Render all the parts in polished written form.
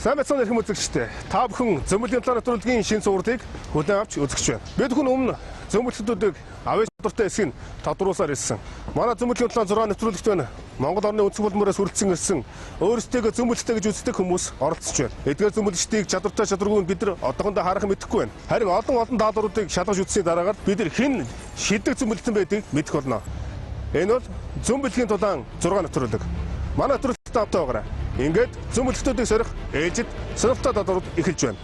Сайн байцааны эрхэм үзэгчдээ та бүхэн зөмбөлийн талаар нэвтрүүлгийн шинэ сургалтыг хүлээн авч үзэж байна. Бид бүхэн өмнө зөмбөлтүүдийг авьяас чадвартай эсхийг тодруулсаар ирсэн. Манай зөмбөлийн талаар 6 нэвтрүүлэгт байна. Монгол орны өнцөг булмараас хүрэлцэн ирсэн өөрсдөө зөмбөлттэй гэж үздэг хүмүүс оролцож байна. Эдгээр зөмбөлчдийг чадвартай чадваргүй нь бид нар одоохондоо харах мэдэхгүй байна. Харин олон даалгавруудыг шалгаж үзсний дараагаар бид нар хэн шидэг зөмбөлтөн байдгийг мэдэх болно. Энэ бол зөмбөлийн тулаан 6 нэвтрүүлэг. Манай нэвтрүүлэгт тавтай байгаарай. Ингээд зөмбөлтүүдийг сорих ээлжид сонирхолтой даалгаврууд эхэлж байна.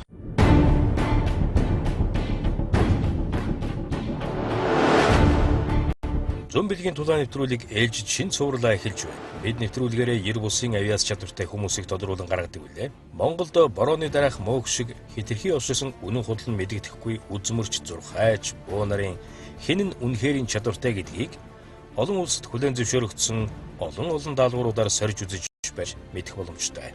Зөмбөлгийн тулаан нэвтрүүлэг ээлжид шинэ цувралаа эхэлж байна. Бид нэвтрүүлгээрээ 90 бусын авьяас чадвартай хүмүүсийг тодруулан гаргадаг үлээ. Монголд борооны дараах мөөг шиг хитрхи овшсон үнэн худал нь мэдэгдэхгүй үзмөрч зурхайч буу нарын хэн нь үнэхэрийн чадвартай гэдгийг олон улсад хүлээн зөвшөөрөгдсөн олон даалгавруудаар сорж үзэж байж мэдэх боломжтой.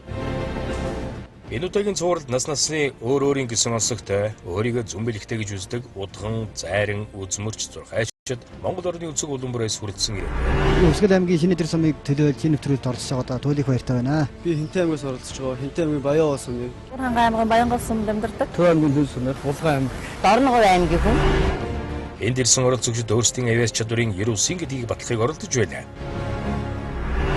Энэ удаагийн цувралд насны өөр өөрийн гэсэн онцлогтой өөрийгөө зөмбөлөгтэй гэж үздэг удган, зайран, үзмөрч, зурхайчид Монгол орны өнцөг булмараас хүрэлцэн ирээ. Өсгөл аймгийн шинэ тэр сумыг төлөөлж энэ нэвтрүүлэгт оролцож байгаа туйлыг баяртай байна. Би Хинтээ аймгаас оролцож байгаа. Хинтээ аймгийн Баян сумыг. Хангай аймгийн Баянгол сумд амьдардаг. Төв аймгийн Лүн сумаар Булган аймаг. Дорногов аймгийн хүн. Энд ирсэн оролцогчид өөрсдийн авьяас чадварын 90 гэдгийг батлахыг оролдож байна.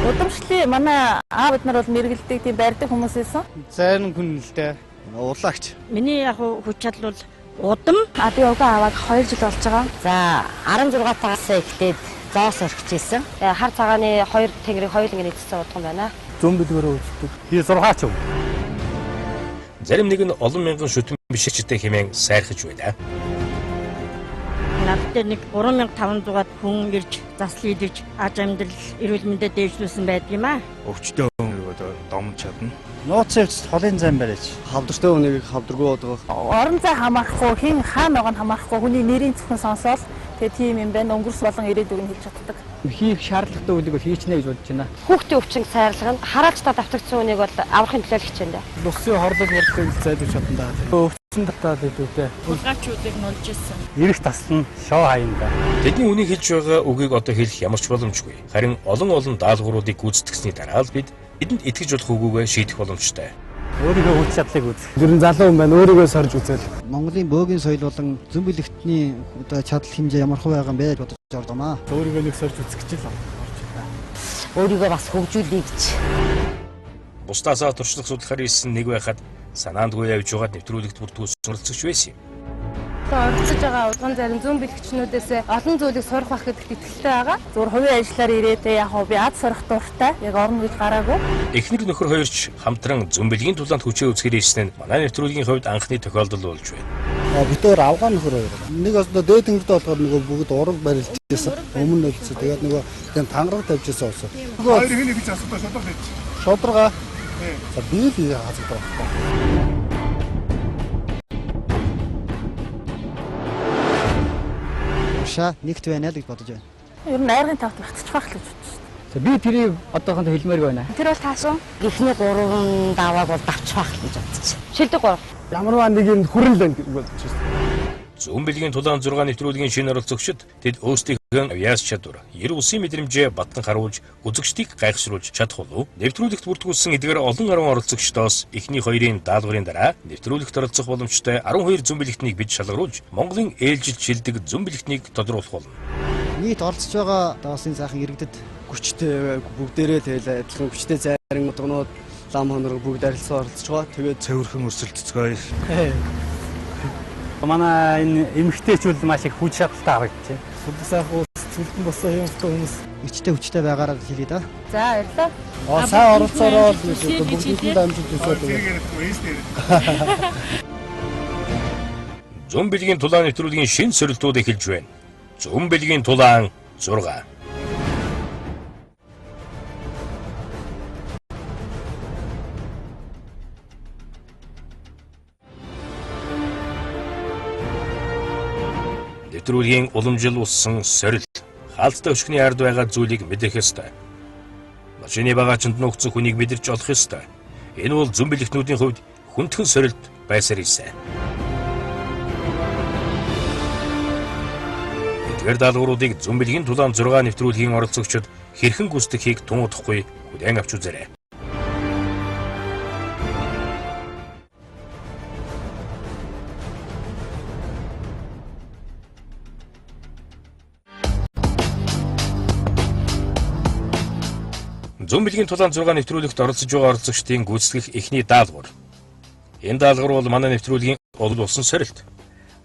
Удамшлын манай аав бид нар бол мэргэлдэг тийм байрдаг хүмүүс байсан. Зайран хүн л дээ. Улаагч. Миний яг хүч чадал бол удам. Би угаан аваад 2 жил болж байгаа. За 16 тагаас эхлээд зоос орхиж ирсэн. Хар цагааны 2 тэнгэрийг хоёуланг нэгдсэн удам байна. Зөмбөлгөөрөө үздэг. Би 6 ч юм. Зарим нэг нь олон мянган шүтэн бишигчтэй хэмээн сайрхаж байна. Надад нэг 3500-аад хүн ирж заслын идэж аж амьдрал эрүүл мэндэд дэвшлүүлсэн байдаг юм аа. Өвчтөө хүн одоо дом чадна. Нууцс холын зам барьж. Хавдартай хүнийг хавдаргүй байгаа. Орон зай хамаарахгүй, хэн хаана байгааг хамаарахгүй хүний нэрийн зөвхөн сонсоод тэгээ тийм юм байна. Өнгөрс болон ирээдүг нь хэлж чаддаг. Хийх шаардлагатай үлийг бол хийчнэ гэж бодож байна. Хүүхдийн өвчин сайрлага нь хараач та давтагдсан хүнийг бол аврахын төлөө хичээнэ. Усын хорлол мөрлөгийг зайлуулж чадна даа. Өвчин татаад идвэтэй. Булгаачуудыг нолж ирсэн. Ирэх таслан шоо хаянда. Тэдний үнийг хэлж байгаа үгийг одоо хэлэх ямарч боломжгүй. Харин олон даалгавруудыг гүйцэтгэсний дараа л бид эдэнд итгэж болох үгүйгээ шийдэх боломжтой. Өөрийнхөө хүч чадлыг үз. Ер нь залуу хүн байна. Өөрийгөө сорж үзэл. Монголын бөөгийн соёл болон зөмбөлөгтний одоо чадал хэмжээ ямар хөө байгаа юм бэ гэж бодож ордомаа. Өөрийгөө нэг сорж үзэх гэж л Өөрийгөө бас хөгжүүлэе гэж. Бусдаасаа туршлах судлахаар ирсэн нэг байхад санаандгүй явж байгаад нэвтрүүлэгт бүртгүүлсэн оролцогч байсан юм. Оролцож байгаа удган зарим зөмбөлөгчнүүдээс олон зүйлийг сурах байх гэдэгт итгэлтэй байгаа. Зүгээр хувийн ажиллаар ирээд яг би ад сурах дуртай. Яг орно гэж гараагүй. Эхнэр нөхөр хоёрч хамтран зөмбөлгийн тулаанд хүчээ үзэхээр ирсэн нь манай нэвтрүүлгийн хувьд анхны тохиолдол болж байна. Бид өөр авгаан нөхөр хоёр. Нэг одоо дээд тэнгэрт болохоор нөгөө бүгд ураг барилж ирсэн. Өмнө өлцөө. Тэгээд нөгөө тийм тангараг тавьж ирсэн болсон. Хоёр хэний гэж асуудал шодрог байж. Шодрога. За би л хазагдсан байна. Нэгт байна л гэж бодож байна. Ер нь айргын тавт багтчих байх л гэж бодсон шүү дээ. За би тэрийг одоохондоо хэлмээр байна. Тэр бол таасан. Эхний 3 давааг бол давчих байх гэж бодчих. Шилдэг 3. Ямарваа нэг юм хүрэн л гэж бодож байна. Зөмбөлгийн тулаан 6 нэвтрүүлгийн шинэ оролцогчид тэд өөрсдийнхөө авьяас чадвар, 90 усын мэдрэмжээ батлан харуулж үзэгчдийг гайхшруулж чадах болов. Нэвтрүүлэгт бүртгүүлсэн эдгээр олон 10 оролцогчдоос эхний 2-ын даалгаврын дараа нэвтрүүлэгт оролцох боломжтой 12 зөмбөлөгтнийг бид шалгаруулж Монголын ээлжилж шилдэг зөмбөлөгтнийг тодруулах болно. Нийт оролцож байгаа доосын сайхан иргэдэд Хүчтэй бүгдээрээ тэгэл адилхан хүчтэй зайран удгнууд лам хонорог бүгд арилсан оролцож байгаа. Тэгээд Цэвэрхэн өрсөлдөцгөө. манай энэ эмэгтэйчүүд маш их хүч чадалтай харагдчих. сүлд сайхан сүлдэн босоо юмстай хүмүүс Хүчтэй байгаараа хэлье да. За баярлалаа. Сайн оролцоороо бүгдийг дамжуулж өсөөд. Зөмбөлгийн тулаан нэвтрүүлгийн шинэ сорилтууд эхэлж байна. Зөмбөлгийн тулаан 6. Нэвтрүүлгийн уламжил уссан сорил хаалттай өшгөний ард байгаа зүйлийг мэдэх ёстой. Машины багаачнд нуугдсан хүнийг мэдэрч олох ёстой. Энэ бол зөмбөлөгтнүүдийн хувьд хүндхэн сорилт байсаар ирсэн. Эдгээр даалгавруудыг зөмбөлгийн тулаан 6 нэвтрүүлгийн оролцогчид хэрхэн гүйцэтгэхийг тун удахгүй хүлээн авч үзээрэй. Зүүн бэлгийн тулаан 6 нэвтрүүлэгт оролцож байгаа оролцогчдын гүйцэтгэх эхний даалгавар. Энэ даалгавар бол манай нэвтрүүлгийн олд болсон сорилт.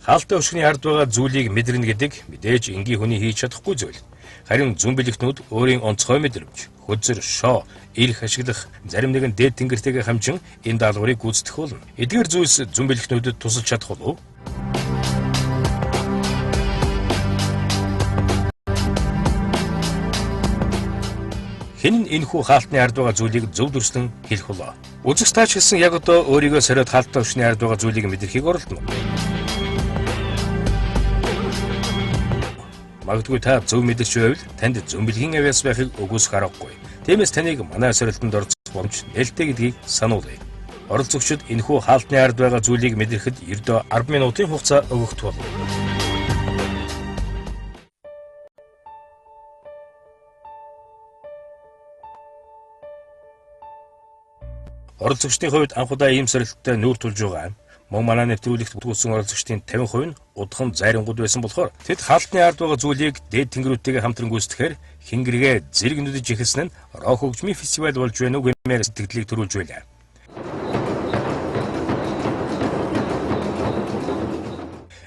Хаалттай өшгөний ард байгаа зүйлийг мэдрэнэ гэдэг мэдээж энгийн хүний хийж чадахгүй зүйл. Харин зүүн бэлэгтнүүд өөрийн онцгой мэдрэмж, хөзөр, шоо, эрх ашиглах, зарим нэгэн дээд тэнгэртэйгээ хамжин энэ даалгаврыг гүйцэтгэх болно. Эдгээр зүйлс зүүн бэлэгтнүүдэд тусалж чадах болов уу? Хэн нь энэхүү хаалтны ард байгаа зүйлийг зөв дүрслэн хэлэх болоо. Үзэгч таач хэлсэн яг одоо өөрийгөө сориод хаалттай өшгөний ард байгаа зүйлийг мэдрэхийг оролдоно. Магадгүй та зөв мэдэрч байвал танд зүүн бэлгийн авяас байхыг үгүйсэх аргагүй. Тиймээс таныг манай сорилтонд оролцох боломж нээлттэй гэдгийг сануулъя. Оролцогчид энэхүү хаалтны ард байгаа зүйлийг мэдрэхэд ердөө 10 минутын хугацаа өгөгдөх болно. Оролцогчдын хувьд анх удаа ийм сорилттой нүүр тулж байгаа. Мөн манай нэвтрүүлэгт бүрдүүлсэн оролцогчдын 50% нь удхан зайрангууд байсан болохоор тэд хаалтны ард байгаа зүйлийг дээд тэнгэрүүдтэйгээ хамтран гүйцэтгэхээр хингэргээ зэрэг нүдэж ихэлсэн нь рок хөгжмийн фестивал болж байна уу гэмээр сэтгэлийг төрүүлж байлаа.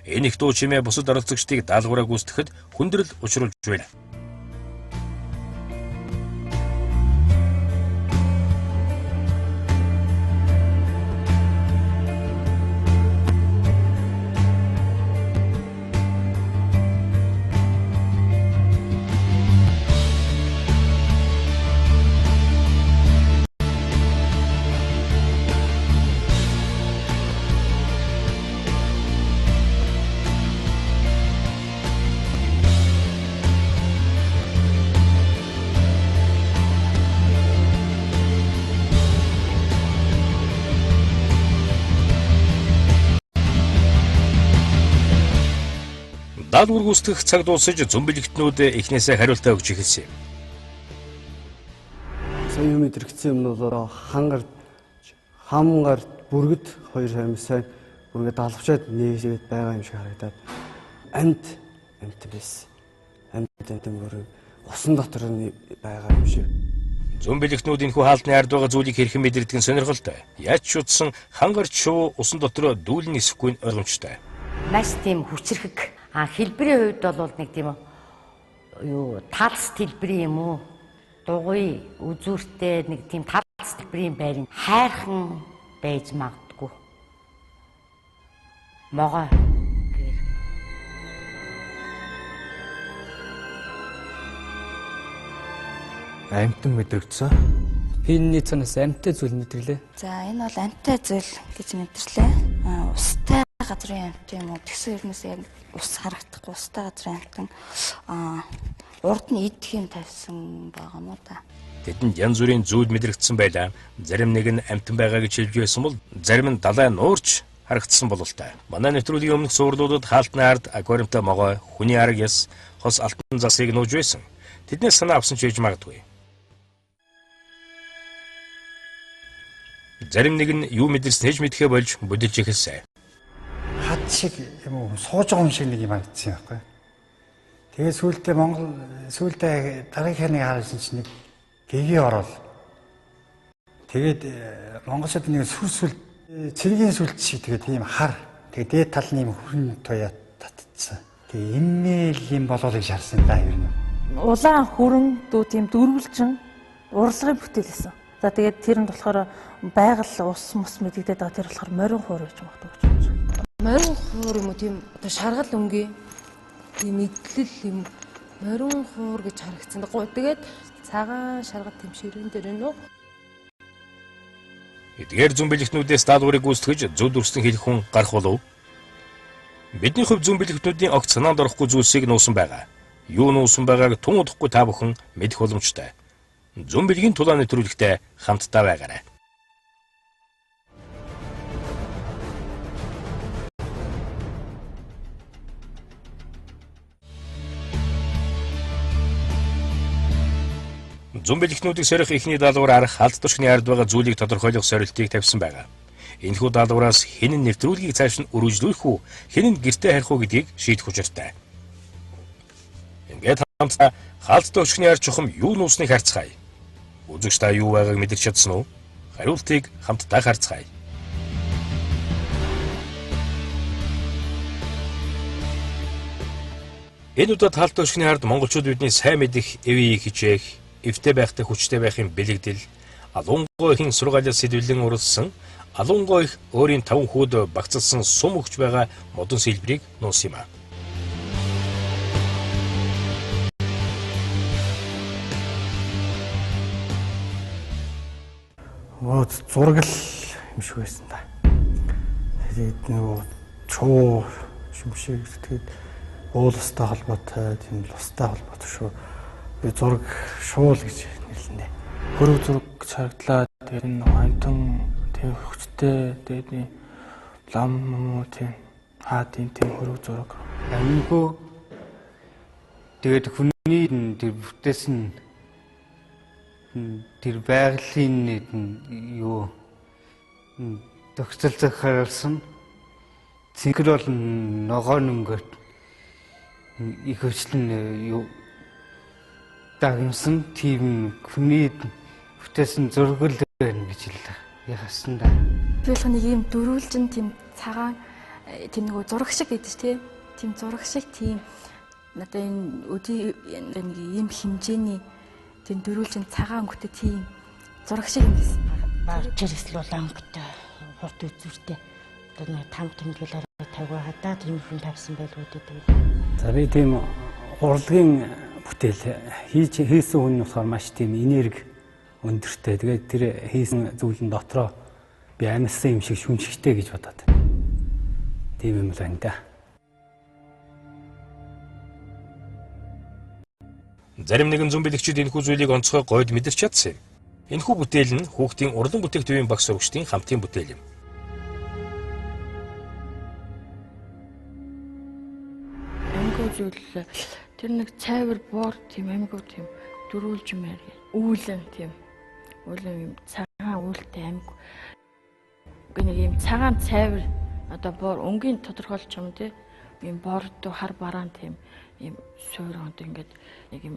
Энэ их дуу чимээ бусад оролцогчдыг даалгавраа гүйцэтгэхэд хүндрэл учруулж байна. Даалгавар гүйцэтгэх цаг дуусаж зүүн бэлэгтнүүд эхнээсээ хариултаа өгч эхэлсэн юм. Сайн юм мэдрэгдсэн юмнуудаараа хамгаар бүргэд хоёр самсаа бүргээ даалгавчаад нээжгээд байгаа юм шиг харагдаад амьд байсан. Амьд мөрөг усан дотор нь байгаа юм шиг. Зүүн бэлэгтнүүд энэхүү хаалтны ард байгаа зүйлийг хэрхэн мэдэрдэг нь сонирхолтой. Яаж ч утсан хангарч шуу усан дотор дүүлэн нисэхгүй нь ойлгомжтой. Маш тийм хүчрхэг хэлбэрийн хувьд бол нэг тийм юу талс хэлбэрийн юм уу? Дугуй үзүүртэй нэг тийм талс хэлбэрийн байрын хайрхан байж магадгүй. Могоо Амьтан мэдрэгдсэн. Хинний цанаас амьтай зүйл мэдрлээ. За энэ бол амьтай зүйл гэж мэдрлээ. Устай газрын амьт юм уу? Тэгсэн юмнаас яг ус харагдахгүй устай газрын амьтан урд нь идэх юм тавьсан байгаа мó та. Тэдэнд янз бүрийн зүйл мэдрэгдсэн байлаа. Зарим нэг нь амьтан байгаа гэж хэлж байсан бол зарим нь далай нуурч харагдсан бололтой. Манай нэвтрүүлгийн өмнөх суурлуудад хаалтны ард аквариумтай могой, хүний арга яс, хос алтан засыг нууж байсан. Тэднээс санаа авсан ч байж магадгүй. Зарим нэг нь юу мэдэрсэн хэж мэдхээ болж бүдэлж эхэлсэн. Хад шиг юм уу сууж байгаа юм шиг нэг юм харагдсан юм байна. Тэгээ сүүлдээ Монгол дараагийнхаа нэг харсан чинь нэг гэгээ ороод тэгээд монголчууд нэг сүрсүл цэргийн сүлд шиг тэгээд тийм хар тэгээд дээд тал нь юм хүрэн туяа татцсан. Тэгээ имэйл юм болоо гэж харсан да ер нь. Улаан хүрэн дүү тийм дөрвөлжин урлагийн бүтээлсэн. За тэгээд тэр нь болохоор байгаль ус мус мэдэгдээд байгаа тэр болохоор морин хуур гэж магадгүй. Морин хуур юм уу тийм одоо шаргал өнгийн тийм мэдлэл юм морин хуур гэж харагдсан. Тэгээд цагаан шаргал тийм ширүүн дээр нөө. Эдгээр зүүн бэлэгтнүүдээс даалгаврыг гүйцэтгэж зөв дүрслэн хэлэх хүн гарах болов. Бидний хувь зүүн бэлэгтнүүдийн огт санаанд орохгүй зүйлсийг нуусан байгаа. Юу нуусан байгааг тун удахгүй та бүхэн мэдэх боломжтой. Зүүн бэлгийн тулааны нэвтрүүлэгтээ хамтдаа байгаарай. Зүүн бэлэгтнүүдийг сорих эхний даалгавар арга халд тушны ард байгаа зүйлийг тодорхойлох сорилтыг тавьсан байгаа. Энэхүү даалгавраас хэн нь нэвтрүүлгийг цааш нь үргэлжлүүлэх үү, хэн нь гэртээ харих уу гэдгийг шийдэх учиртай. Ингээд хамтдаа халд тушны ард чухам юу нуусныг харцгаая. Үзэгч та юу байгааг мэдэрч чадсан уу? Хариултыг хамтдаа харцгаая. Энэ удаад хаалт өшгөний хард монголчууд бидний сайн мэдих эвийг хичээх, эвтэй байхтай хүчтэй байхын бэлэгдэл, алунгойхийн сургаалаас сэдвлэн уралсан, алунгойх өөрийн 5 хүүд багцсан сум өгч байгаа модон сэлбэрийг нуус юм а. Зураг л юм шиг байсан та. Тэгээд нөгөө чуу шүмшиг тэгээд уулстай холбоотой, тийм лустай холбоотой шүү. Би зураг шуул гэж нэрлэнэ. Хөрөг зураг гэж харагдлаа. Тэгээд энэ хантан тийм хүчтэй тэгээд лам муу тийм тийм хөрөг зураг. Амингүй тэгээд хүний тэр бүтээсэн тэр байгалийн юу төгсөл захиалсан цэнгэр бол ногоон өнгөт их өчлөн юу дагнсан тийм хүний бүтээсэн зураг л байна гэж хэллээ. Яхасан да. Тэгэл нэг юм дөрүүлжин тийм цагаан тийм нөгөө зураг шиг гэдэг тийм тийм зураг шиг тийм надаа энэ өдий нэг юм хэмжээний тийм дөрүүлжин цагаан өнгөтэй тийм зураг шиг юм байсан. Баржэрс л анготой хурд үзүүртэй. Одоо нэг там тэмдэглэлээр тавиа хадаа тийм хүн тавьсан байлгүй дээ. За би тийм урлагийн бүтээл хийсэн хүн нь болохоор маш тийм энерги өндөртэй. Тэгээд тэр хийсэн зүйлэн дотроо би амьдсан юм шиг шүнжигтэй гэж бодоод. Тийм юм л байна да. Зарим нэгэн зүүнбэлэгчид энэхүү зүйлийг онцгой гойд мэдэрч чадсан юм. Энэхүү бүтээл нь хүүхдийн урлан бүтээгдэхүүн багц сурагчдын хамтын бүтээл юм. Амгүй зүйл тэр нэг цайвар бор тийм амгүй тийм дөрүүлж мээр үүлэн тийм үүлэн юм цагаан үүлтэй амгүй. Үгүй нэг юм цагаан цайвар одоо бор өнгийн тодорхойлч юм тий юм бордо хар бараан тийм юм суурганд ингээд нэг юм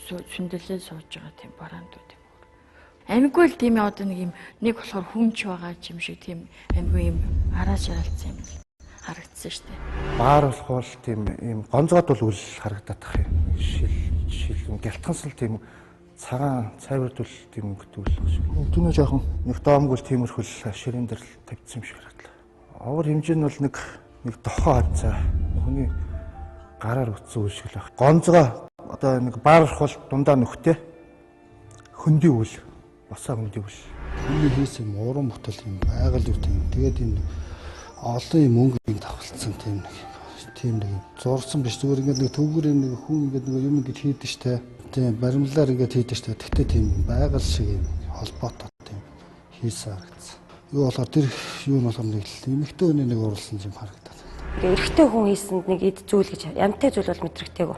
сүндэлээ сууж байгаа тийм бараандууд юм. Амгүй л тийм одоо нэг юм нэг болохоор хүмж байгаа юм шиг тийм амгүй юм араа шаалцсан юм харагдсан шүү дээ. Баар болохоор тийм юм гонцгод бол үл харагдаад тах юм. Жишээл гялтхансал тийм цагаан цайвард бол тийм өнгөтөл шүү. Түнэ жоохон Нэг доомгол тиймэрхүүл ширээн дээр л тавьчихсан юм шиг харагдлаа. Овор хэмжээ нь бол нэг дохоо хавцаа хүний гараар утсан үйл шиг л баг. Гонцгой одоо нэг баарах бол дундаа нөхтэй хөндөй үйл босоо хөндөй үйл. хүний хийсэн уран бүтээл юм байгаль үт юм. Тэгээд энэ олон юм өнгөийг давхалцсан тийм нэг зурсан биш зүгээр ингээд нэг төвгөр нэг хүн ингээд нэг юм ингэж хийдэж штэ. Тийм баримлаар ингээд хийдэж штэ. Тэгтээ тийм байгаль шиг юм холбоотой тийм хийсэн харагдсан. Юу болохоор тэр юу нь болохоор нэг эмэгтэй хүний нэг урлсан юм харагдаад. Эрэгтэй хүн хийсэнд нэг эд зүйл гэж ямтай зүйл бол мэдрэгтэйгөө.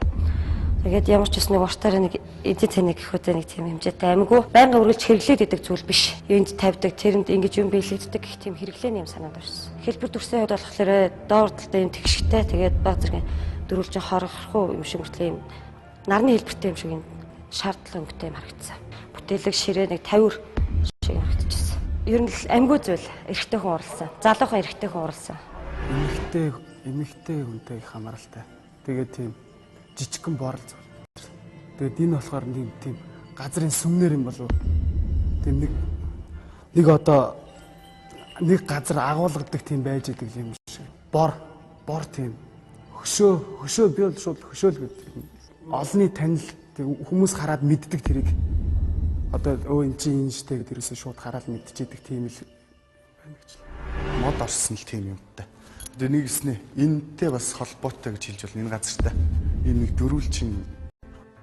Тэгээд ямар ч бас нэг уртаараа нэг эдийн таныг гэхүүтэй нэг тийм хэмжээтэй амгүй байнга үргэлж хэрэглээд идэг зүйл биш. Энд тавьдаг, тэрэнд ингэж юм биелэгддэг гэх тийм хэрэглээний юм санаад орсон. Хэлбэр төрсөн хувьд болохоор доор талтай юм тэгшгтэй тэгээд баг зэрэг дөрвөлжин хорхох юм шиг мөртлөө юм нарны хэлбэртэй юм шиг энэ шаардлага өнгөтэй юм харагдсан. Бүтээлэг ширээ нэг 50 шиг харагдчихсан. Ер нь л амгүй зүйл эрэгтэй хүн урлсан. Залуухан эрэгтэй хүн урлсан. Эмэгтэй хүнтэй их хамааралтай. Тэгээд тийм жижигхэн борол зүйл. Тэгээд энэ болохоор тийм газрын сүмнэр юм болов. Тэгээд нэг одоо нэг газар агуулгадаг тийм байж идэг юм шиг. Бор тийм хөшөө би бол шууд хөшөөл гэдэг. Олонний танил хүмүүс хараад мэддэг тэрийг. Одоо эн чинь энэ штэ гэдэг ерөөсөө шууд хараад мэдчихэдэг тийм л байна гэж. Мод орсон л тийм юмтай. Тэгээ нэгэснэ энэтэй бас холбоотой гэж хэлж болно энэ газартай. Энэ нэг дөрвөлчин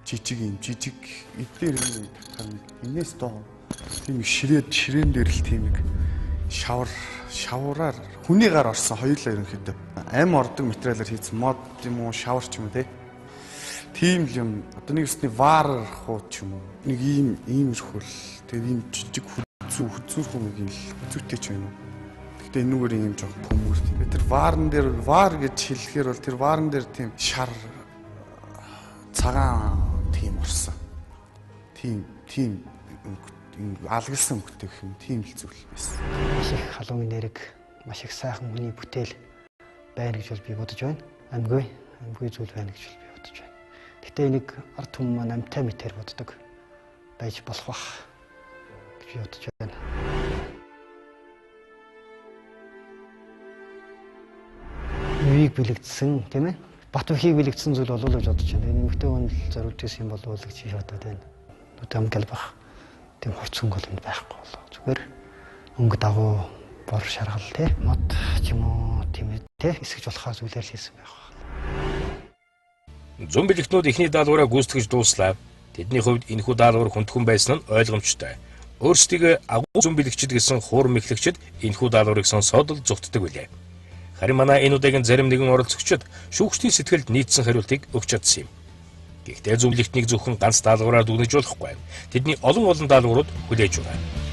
жижиг эдгээр энэс доо тийм ширээн дээр л тийм нэг шавраар хүний гар орсон хоёулаа ерөнхийдөө ам ордог материалаар хийсэн мод юм уу шавар ч юм уу тийм л юм одоо нэгэсний ваар хуу ч юм уу нэг иймэрхүү л тэгээ ийм жижиг хүзүүрхэн нэг юм л хүзүүтэй ч юм уу. Гэтэ энүүгээр юм жоох бөмбөр тийм. Тэр ваарн дээр ваар гэж хэлэхээр бол тэр ваарн дээр тийм шар цагаан тийм орсон. Тийм алгалсан өнгөтэй гэх юм тийм л зүйл байсан. Маш их халуун нэрэг, маш их сайхан хүний бүтээл байна гэж бол би бодож байна. Амьгүй зүйл байна гэж бол би бодож байна. Гэтэ нэг ард түмэн маань амьтаа мэтэр боддог байж болох бах гэж би бодож байна. Үеийг бэлэгдсэн тийм ээ. Бат үхийг бэлэгдсэн зүйл болов уу гэж бодож байна. Энэ эмэгтэй хүн зориулж ирсэн юм болов уу гэж би бодоод байна. Нүдэм гэлбах тийм хурц өнгө бол байхгүй болоо. Зүгээр өнгө дагуу бор шаргал тий мод ч юм уу тийм ээ тий эсгэж болохоо зүйлээр л хийсэн байх. Зүүн бэлэгтнүүд эхний даалгавраа гүйцэтгэж дууслаа. Тэдний хувьд энэхүү даалгавар хүндхэн байсан нь ойлгомжтой. Өөрсдийг агуу зүүн бэлэгчид гэсэн хуур мэхлэгчид энэхүү даалгаврыг сонсоод л зүгтдэг билээ. Харин манай энэ удаагийн зарим нэгэн оролцогчид шүүгчдийн сэтгэлд нийцсэн хариултыг өгч чадсан юм. Гэхдээ зүүн бэлэгтнийг зөвхөн ганц даалгавраар дүгнэж болохгүй. Тэдний олон даалгаврууд хүлээж байна.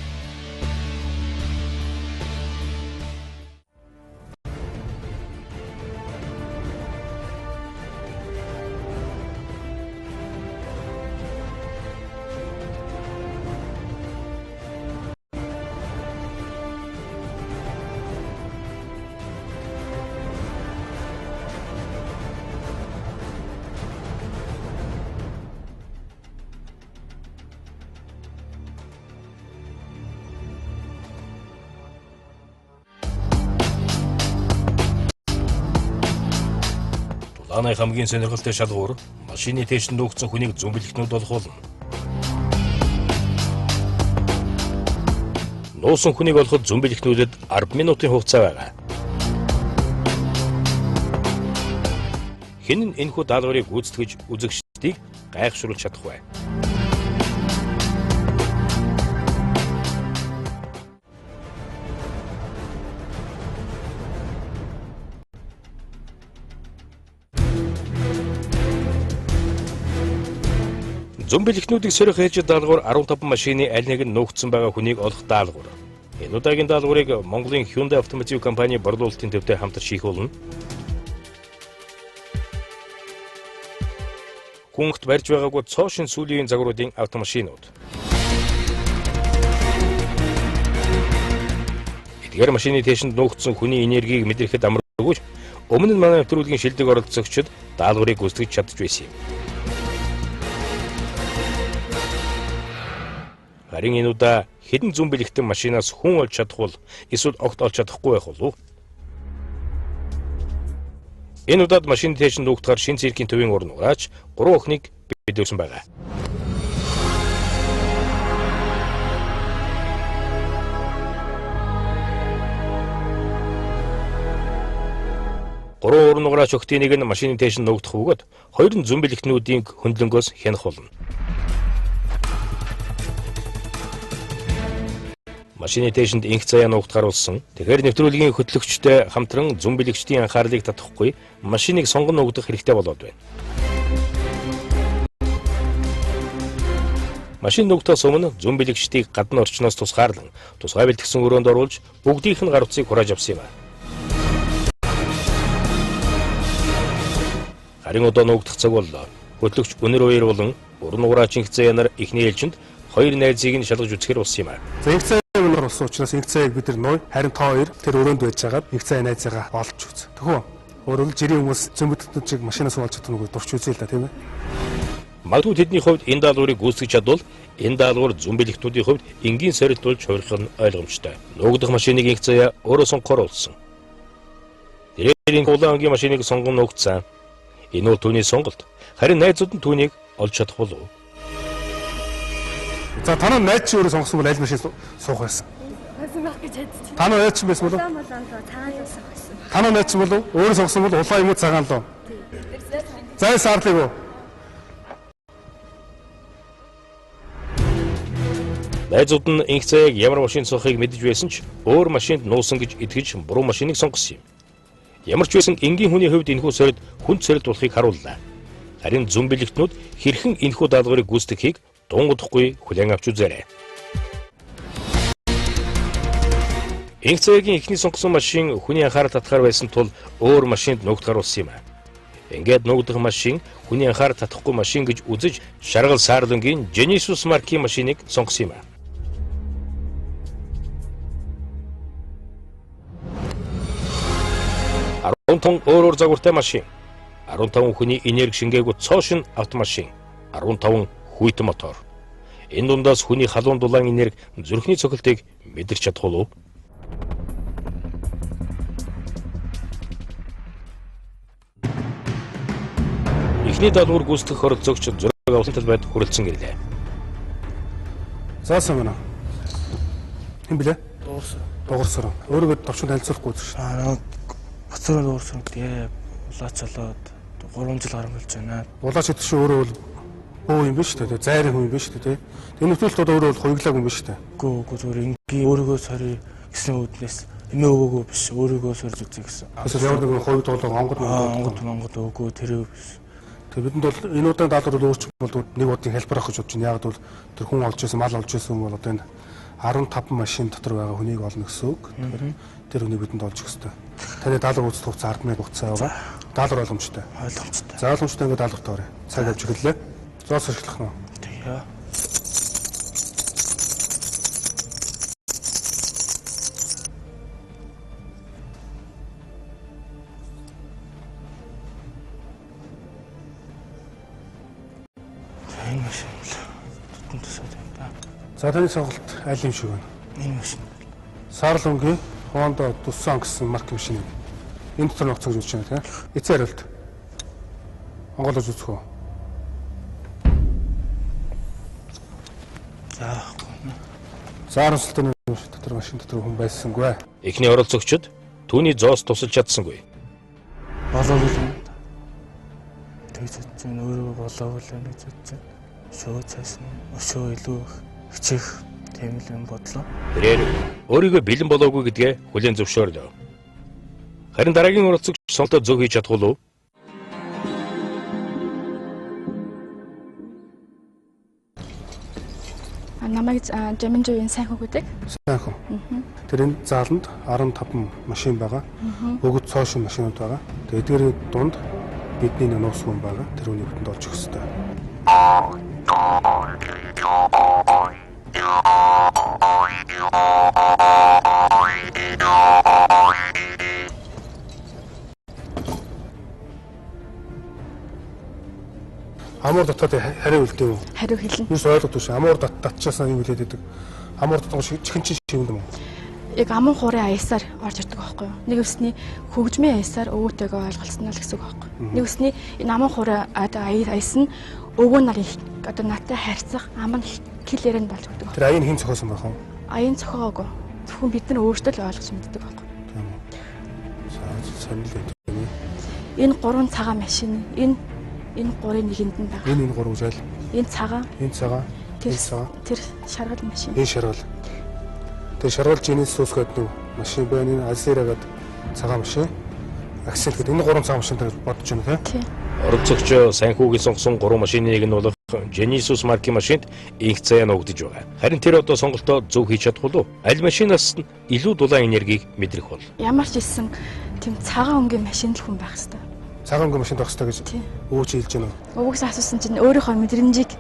Тулааны хамгийн сонирхолтой шалгуур машины тэшинд нуугдсан хүнийг зүүн бэлэгтнүүд олох болно. Нуусан хүнийг олоход зүүн бэлэгтнүүдэд 10 минутын хугацаа байгаа. Хэн нь энэхүү даалгаврыг гүйцэтгэж үзэгчдийг гайхшруулж чадах вэ? Зүүн бэлэгтнүүдийг сөрөх ээлжид даалгавар 15 машины аль нэг нь нуугдсан байгаа хүнийг олох даалгавар. Энэ удаагийн даалгаврыг Монголын Hyundai автомотив компани борлуулалтын төвтэй хамтарч хийх болно. Хүнгт барьж байгаагүй цоошин сүлийн загваруудын автомашинууд. Эдгээр машины тэшинд нуугдсан хүний энергийг мэдрэхэд амаргүй өмнө нь манай нэвтрүүлгийн шилдэг оролцогчид даалгаврыг гүйцэтгэж чадж байсан юм. Харин энэ удаа хэдэн зүүн бэлэгтэн машинаас хүн олж чадах бол эсвэл огт олж чадахгүй байх болов уу? Энэ удаад машины тэшинд нуугдахаар шин циркийн төвийн уран нураач 3 охиныг бидлүүлсэн байгаа. Гурван уран нураач охтын нэг нь машины тэшинд нуугдах бөгөөд хоёр нь зүүн бэлэгтнүүдийн хөндлөнгөөс хянах болно. Машины тэшинд инх заяа нуугдахаар болсон. Тэгэхээр нэвтрүүлгийн хөтлөгчтэй хамтран зүүн бэлэгчдийн анхаарлыг татахгүй машиныг сонгон нуугдах хэрэгтэй болоод байна. Машин нуугдахаас өмнө зүүн бэлэгчдийг гадны орчноос тусгаарлан тусгай бэлтгэсэн өрөөнд оруулж бүгдийнх нь гар утсыг хурааж авсан юм а. Харин одоо нуугдах цаг боллоо. Хөтлөгч өнөр хоёр болон уран нураач инх заяа нар эхний ээлжинд хоёр найзыг нь шалгаж үзэхээр болсон юм а. Өнөр болсон учраас инх цайг бид нар нуй харин та хоёр тэр өрөөнд байж байгаад инх цай найзаагаа олж үз. Төхөө өөрөөр жирийн хүмүүс зүүн бэлэгтнүүд чиг машинаас олж чадна уу дурч үзээ л да тийм ээ. Магадгүй тэдний хувьд энэ даалгаврыг гүйцэтгэж чадвал энэ даалгавар зүүн бэлэгтнүүдийн хувьд энгийн сорилт болж хувирах нь ойлгомжтой. Нуугдах машиныг инх цаяа өөрөө сонгохоор болсон. Тэрийн улаан ангийн машиныг сонгон нуугдсан. Энэ бол түүний сонголт. Харин найзууд нь түүнийг олж чадах болов уу? За танаа найз чи өөрөө сонгосон бол аль машин суух байсан? Танаа найз чи байсан болов? Танаа найз чи болов? Өөрөө сонгосон бол улаан юм уу цагаан лөө? Зай саарлыг уу? Найзууд нь инх цайг ямар машин сонгохыг мэдэж байсан ч өөр машинд нуусан гэж итгэж буруу машиныг сонгосон юм. Ямар ч байсан энгийн хүний хувьд энэхүү сорилт хүнд сорилт болохыг харууллаа. Харин зүүн бэлэгтнүүд хэрхэн энэхүү даалгаврыг гүйцэтгэхийг дунгадахгүй хүлээн авч үзээрэй. Инх цайгийн эхний сонгосон машин хүний анхаарал татахаар байсан тул өөр машинд нуугдахаар болсон юм а. Ингээд нуугдах машин хүний анхаарал татахгүй машин гэж үзэж Шаргал Саарлангийн Genesis маркийн машиныг сонгосон юм а. Тон өөрөөр загвартай машин, 15 хүний энерги шингээгүй цоошин автомашин, 15 хүйтэн мотор. Энэ дундаас хүний халуун дулаан энерги зүрхний цохилтыг мэдэрч чадах уу? Эхний даалгавар гүйцэтгэх оролцогч зураг авсан талбайд хүрэлцэн ирлээ. Заасан байна. Хэн блэ? Дуурсар. Өөрийгөө товчхон танилцуулахгүй шүү. Бацрын дуурсан тэгээ улаацолоод 3 жил гарсан болж байна. Улаач гэдэг чинь өөрөө бөө юм биш үү? Зайрын хүн юм биш үү? Тэр нөхцөлд өөрөө бол хоёглааг юм биш үү? Үгүй зүгээр ингийн өөрийгөө сорьё гэсэн үднээс эмээ өвөөгөө биш өөрийгөө сорьж үзье гэсэн. Эсвэл ямар нэгэн хувь тоолоо Монгол өвгөө тэрөө биш. Тэгээ бидэнд бол энэ удаа даалгавар бол өөрчлөх бол нэг удаа хэлбэр авах гэж бодож байна. Яг бол тэр хүн олж ирсэн, мал олж ирсэн бол одоо энэ 15 машин дотор байгаа хүнийг олно гэсэн үг. Тэр хүнийг бидэнд олж өгөх хэрэгтэй. Таны даалгавар үүсэх хугацаа 10 минут хугацаа байгаа. Даалгавар ойлгомжтой. Ойлгомжтой. За ойлгомжтой ингээд даалгавар тавья. Цаг авч эхэллээ. Зоос ашиглах нь. Тэгээ. Энэ машин л тутан тусаад байна да. За таны сонголт аль юм шиг байна? Энэ машин. Саарлангийн Honda Tucson гэсэн марк машин. Энэ дотор ногцоо гэж үзэж байна тийм. Эцэг хариулт. Монголож үзэх үү? За харамсалтай нь дотор машин дотор хүн байсангүй. Эхний оролцогчид түүний зоос тусалж чадсангүй. Болоогүй юм. Тэгж чинь өөрөө болоогүй юм гэж үзсэн. Шөө цаасан өшөө илүү хичээх тийм л юм бодлоо. Тэрээр өөрийгөө бэлэн болоогүй гэдгээ хүлээн зөвшөөрлөө. Харин дараагийн оролцогч сонголтоо зөв хийж чадах уу? Намайг Жаминжовын сайн хүн гэдэг. Сайн хүн. Тэр энэ зааланд 15 машин байгаа. Бүгд цоошин машинууд байгаа. Тэгээд эдгээрийн дунд бидний нуус хүн байгаа. Тэр үнийг бидэнд олж өгөх хэрэгтэй. Амуур дотоод хариу хэлдэг үү? Хариу хэлнэ. Юус ойлгохгүй шүү. Амуур татчихсан юм хэлээд байдаг. Амуур дотоод чихэн чинь шивэнд юм уу? Яг амун хуурын аясаар орж ирдэг байхгүй юу? Нэг өсний хөгжмийн аясаар өвөөтэйгээ ойлголцсон л гэсэн үг байхгүй юу? Нэг өсний энэ амун хуурын аяс нь өвөө нарын одоо надтай харьцах ам нь хэлээр нь болж өгдөг. Тэр аян хэн зохиосон байх вэ? Аян зохиогоогүй. Зөвхөн бид нар өөрсдөө л ойлгож мэддэг байхгүй юу? Тийм үү. Сонирхол өгдөг. Энэ 3 цагаан машин энэ 3-ын нэгэнд нь байгаа. Энэ 3 үжаал. Энэ цагаан. Тэр шаргал машин. Энэ шаргал. Тэр шаргал Genesis гэдэг машин байна. Энэ Alzera гэдэг цагаан машин. Accent гэдэг энэ 3 цагаан машинтай бодож байна тийм. Оролцогч санхүүгийн сонгосон 3 машиныг нь болох Genesis маркийн машинд инх цаяа нуугдж байгаа. Харин тэр одоо сонголтоо зөв хийж чадах уу? Аль машинаас нь илүү дулаан энергийг мэдрэх бол? Ямар ч хэлсэн тийм цагаан өнгийн машин л хүн байх хэрэгтэй. Цагаан өнгийн машин байх хэрэгтэй гэж өвөч хэлж байна уу? Өвгөөс асуусан чинь өөрийнхөө мэдрэмжийг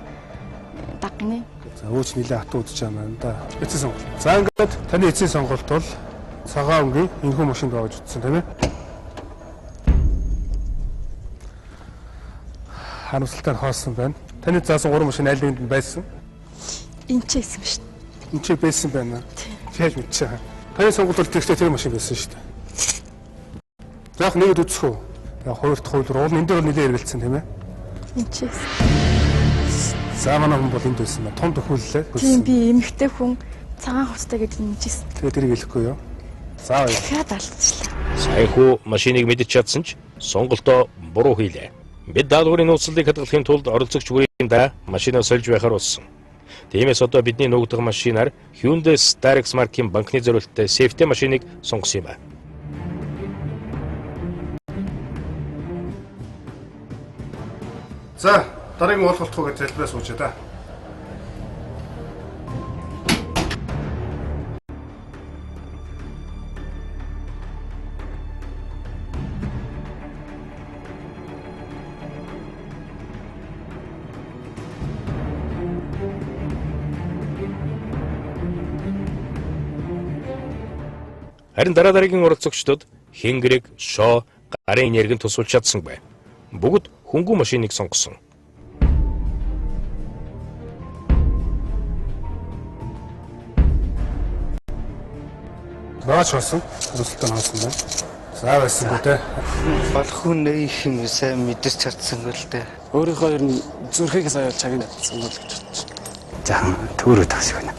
дагна. За өвөч нилээ хатуу үзэж байгаа юм да. Эцсийн сонголт. За ингээд таны эцсийн сонголт бол цагаан өнгийн энэхүү машинд байгаа гэж утсан тийм ээ? Харамсалтай хоосон байна. Таны заасан 3 машин аль нэгэнд байсан? Энд ч байсан шүү дээ. Энд ч байсан байна. Яаж мэдчихэ. Таны сонголт бол тэр машин байсан шүү дээ. Яг нэгэд үзэх үү? Яг хоёрт уул энэ дээр нэлээд эргэлцсэн тийм ээ? Энд ч байсан. За манай хүн бол энд байсан байна. Том төхүүллээ. Тийм би эмэгтэй хүн цагаан хувцастай гэдэг нь нэжсэн. Тэгээ тэрийг хэлэхгүй юу? За баяр. Дахиад алдчихлаа. Сайхуу машиныг мэдэж чадсан ч сонголтоо буруу хийлээ. Бид даалгаврын нууцлалыг хадгалахын тулд оролцогч бүрийн даа машинаа сольж байхаар болсон. Тиймээс одоо бидний нуугдах машинаар Hyundai Starex маркийн банкны зориулттай Safety машиныг сонгосон юм байна. За, дараагийн уулзалт хөө гэж залбираа суучаа да. Харин дараагийн оролцогчдод Хэнгэрэг, Шоо, гарын энергийг тусалж чадсангүй. Бүгд хөнгөн машиныг сонгосон. Наач болсон. Resultаа хаасан байна. За байсангүй те. Болох хүн нэг юм сайн мэдэрч чадсангүй л дээ. Өөрийнхөө ер нь зүрхийг сая чагийн татсан бол гэж бодож байна. Жаахан төөрөө тасах байна.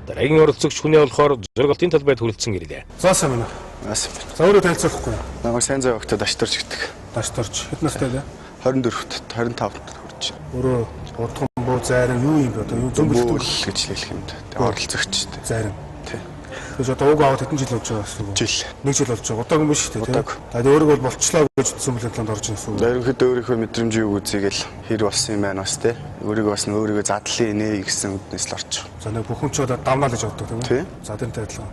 Дараагийн оролцогч хүнээ болохоор зургалтын талбайд хүрэлцэн ирлээ. За сайн байна. Аас юм байна. За өөрөө танилцуулахгүй. Намайг сайн зав өгтөд ашторч гэдэг. Дашторч. Хэд настай вэ? 24-т 25-т хүрч байна. Өөрөө удхан буу зайран юу юм бэ одоо? Юу зөмбөлтөл гэж хэлэх юм да. Тэгээ оролцогч дээ. зайран. Тий. Тэгэж одоо уг аваад хэдэн жил болж байгаа гэсэн үг? Жил. 1 жил болж байгаа. Удаагүй юм биш үү? Удаагүй. Тэгээ өөрөө бол болчлоо гэж зөмбөлтөнд талд орж ирсэн үг. За ерөнхийдөө өөрийнхөө мэдрэмжийг үзийгэл хэр болсон юм байна бас тий. Өөрийгөө бас өөрийгөө задлын нэ гэсэн үднэс л орж байгаа. За нэг бүхэн ч удаа давнаа л гэж боддог тийм Тий. үү? За тэнтэй адилхан.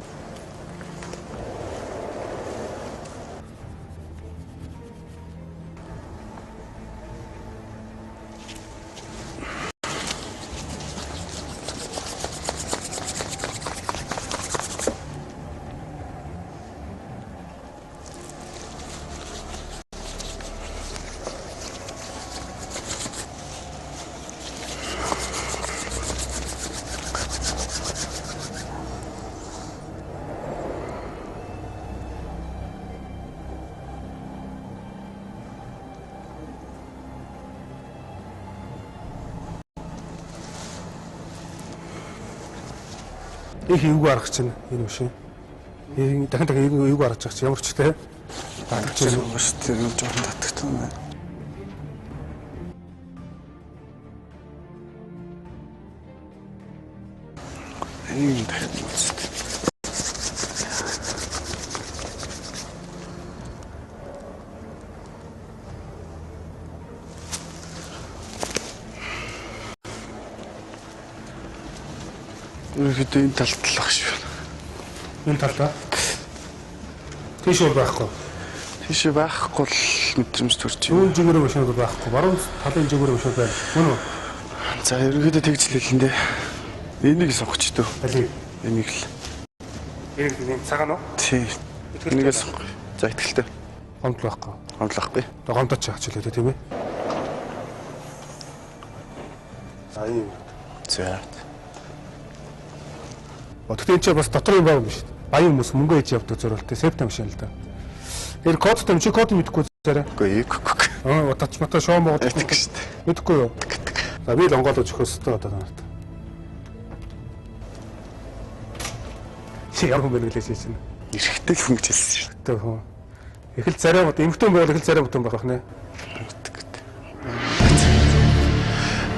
Их юу гарах чинь энэ биш үү? Дахин юу гарч байгаа чи ямар ч те. Татчих юм шүү дээ. Юу жоохон татдаг юм байна. Энэ дахин үзтээ. Ерөнхийдөө энэ талд л ах шүү. Энэ талдаа. Тийш бол байхгүй. Тийш байхгүй л мэдрэмж төрж байна. Юун жигүүрээ машинууд байхгүй. Баруун талын жигүүрээ машинууд байна. Мөн үү? За ерөнхийдөө тэгж л хэлэн дээ. Энийг сонгоч дөө. Алийг. Энийг л. Энийг нэг цагаан уу? Тий. Энийг сонгоё. За ихтгэлтэй. Гомдол байхгүй. Гомдлохгүй. Одоо гомдож байгаа ч хэлээ тийм ээ. За ийм. За. Тэгтээ энэ ч бас дотор юм байгаа юм биш. Баян хүмүүс мөнгө хийж явдаг зөрөлтэй септам машин л да. Тэр кодтой чи код мэдэхгүй зэрэг. Үгүй ээ. Тач мата шоу могод мэдгүй шүү дээ. Мэдгүй юу? За би л онгоолж өгөхөстэй одоо нарт. Чи ямар хүн бэ гэлээ чинь. Эрэхтэй л хүн гэж хэлсэн шүү. Тэ хүн. Их л царай мод эмхтэн байвал их л царай мод байх нэ.